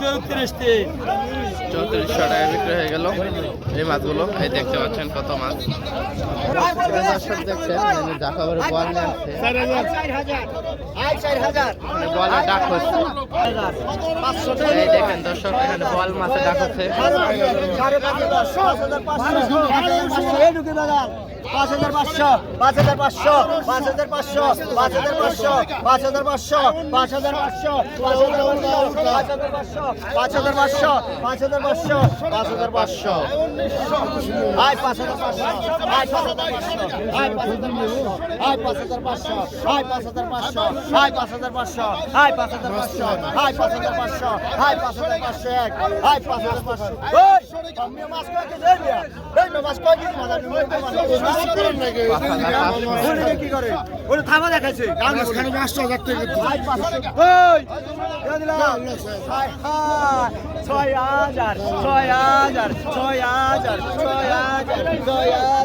34 তিন 3400 টাকা বিক্রি হয়ে গেল এই মাছগুলো। এই দেখতে পাচ্ছেন কত মাছ। দর্শক দেখছেন জাফাবারে বল নিয়ে আসছে, বলের ডাক হচ্ছে। এই দেখেন দর্শক, এখানে বল মাছে ডাক হচ্ছে।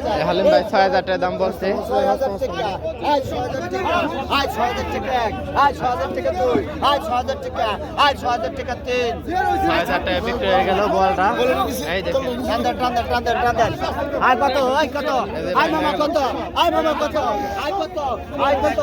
6,000 হালিম ভাই 6000 টাকা দাম বলছে। 6,000 টাকা 6,000 টাকা 6,000 টাকা 6,000 টাকা 2 6,000 টাকা 6,000 টাকা 3 6000 টাকা বিক্রি হয়ে গেল বলটা। এই দেখেন টান্দার আয় কত আয় কত আয় মামা কত আয় মামা কত আয় কত আয় কত